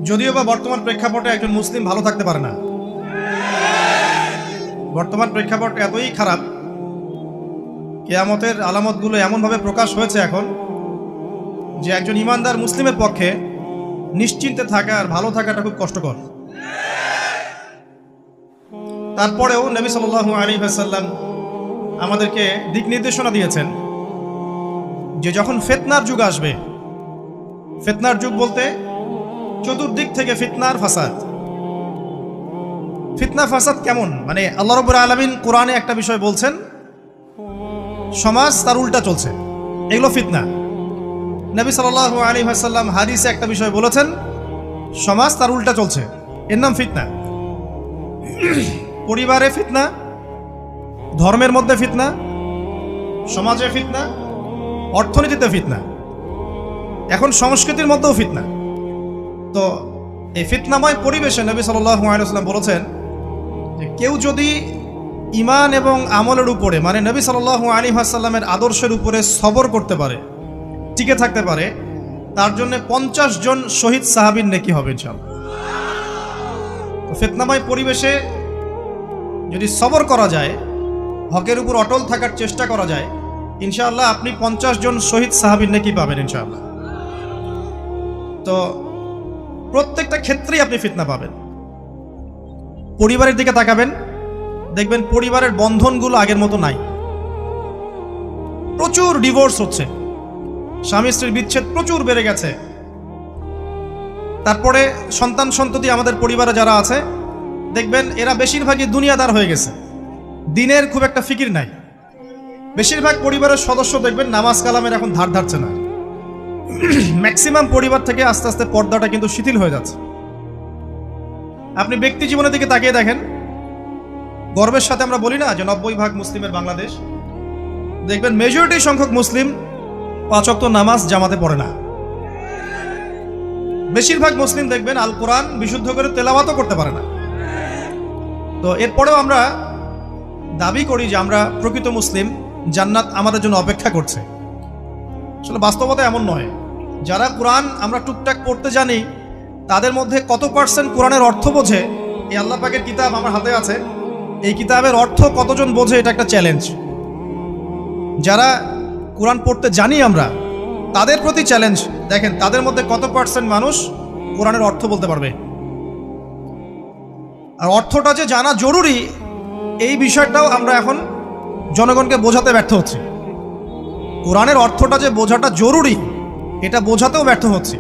যদিও বা বর্তমান প্রেক্ষাপটে একজন মুসলিম ভালো থাকতে পারে না। বর্তমান প্রেক্ষাপট এতই খারাপ, কিয়ামতের আলামতগুলো এমনভাবে প্রকাশ হয়েছে এখন যে একজন ইমানদার মুসলিমের পক্ষে নিশ্চিন্তে থাকা আর ভালো থাকাটা খুব কষ্টকর। তারপরেও নবী সাল্লাল্লাহু আলাইহি ওয়াসাল্লাম আমাদেরকে দিক নির্দেশনা দিয়েছেন যে যখন ফিতনার যুগ আসবে, ফিতনার যুগ বলতে চতুর্দিক থেকে ফিতনার ফাসাদ। ফিতনা ফাসাদ কেমন, মানে আল্লাহ রাব্বুল আলামিন কোরআনে একটা বিষয় বলছেন, সমাজ তার উল্টা চলছে, এগুলো ফিতনা। নবী সাল্লাল্লাহু আলাইহি ওয়াসাল্লাম হাদিসে একটা বিষয় বলেছেন, সমাজ তার উল্টা চলছে, এর নাম ফিতনা। পরিবারে ফিতনা, ধর্মের মধ্যে ফিতনা, সমাজে ফিতনা, অর্থনীতিতে ফিতনা, এখন সংস্কৃতির মধ্যেও ফিতনা। তো এই ফিতনাময় পরিবেশে নবী সাল্লাল্লাহু আলাইহি ওয়াসাল্লাম বলেছেন যে কেউ যদি ঈমান এবং আমলের উপরে, মানে নবী সাল্লাল্লাহু আলাইহি ওয়াসাল্লামের আদর্শের উপরে সবর করতে পারে, টিকে থাকতে পারে, তার জন্য 50 জন শহীদ সাহাবীর নেকি হবে ইনশাআল্লাহ। তো ফিতনাময় পরিবেশে যদি সবর করা যায়, হকের উপর অটল থাকার চেষ্টা করা যায়, ইনশাআল্লাহ আপনি 50 জন শহীদ সাহাবীর নেকি পাবেন ইনশাআল্লাহ। তো প্রত্যেকটা ক্ষেত্রেই আপনি ফিতনা পাবেন। পরিবারের দিকে তাকাবেন, দেখবেন পরিবারের বন্ধনগুলো আগের মতো নাই, প্রচুর ডিভোর্স হচ্ছে, স্বামী স্ত্রীর বিচ্ছেদ প্রচুর বেড়ে গেছে। তারপরে সন্তান সন্ততি আমাদের পরিবারে যারা আছে, দেখবেন এরা বেশিরভাগই দুনিয়াদার হয়ে গেছে, দিনের খুব একটা ফিকির নাই। বেশিরভাগ পরিবারের সদস্য দেখবেন নামাজ কালামের এখন ধার ধারছে না। ম্যাক্সিমাম পরিবার থেকে আস্তে আস্তে পর্দাটা কিন্তু শিথিল হয়ে যাচ্ছে। আপনি ব্যক্তি জীবনের দিকে তাকিয়ে দেখেন, গর্বের সাথে আমরা বলি না যে 90% মুসলিমের বাংলাদেশ, দেখবেন মেজরিটি সংখ্যক মুসলিম 5 ওয়াক্ত নামাজ জামাতে পড়ে না। বেশিরভাগ মুসলিম দেখবেন আল কোরআন বিশুদ্ধ করে তেলাওয়াতও করতে পারে না। তো এরপরেও আমরা দাবি করি যে আমরা প্রকৃত মুসলিম, জান্নাত আমাদের জন্য অপেক্ষা করছে। আসলে বাস্তবতা এমন নয়। যারা কোরআন আমরা টুকটাক পড়তে জানি, তাদের মধ্যে কত পার্সেন্ট কোরআনের অর্থ বোঝে? এই আল্লাহ পাকের কিতাব আমার হাতে আছে, এই কিতাবের অর্থ কতজন বোঝে, এটা একটা চ্যালেঞ্জ। যারা কোরআন পড়তে জানি আমরা, তাদের প্রতি চ্যালেঞ্জ, দেখেন তাদের মধ্যে কত পার্সেন্ট মানুষ কোরআনের অর্থ বলতে পারবে। আর অর্থটা যে জানা জরুরি, এই বিষয়টাও আমরা এখন জনগণকে বোঝাতে ব্যর্থ হচ্ছি। কোরআনের অর্থটা যে বোঝাটা জরুরি, এটা বোঝাতেও ব্যর্থ হচ্ছি।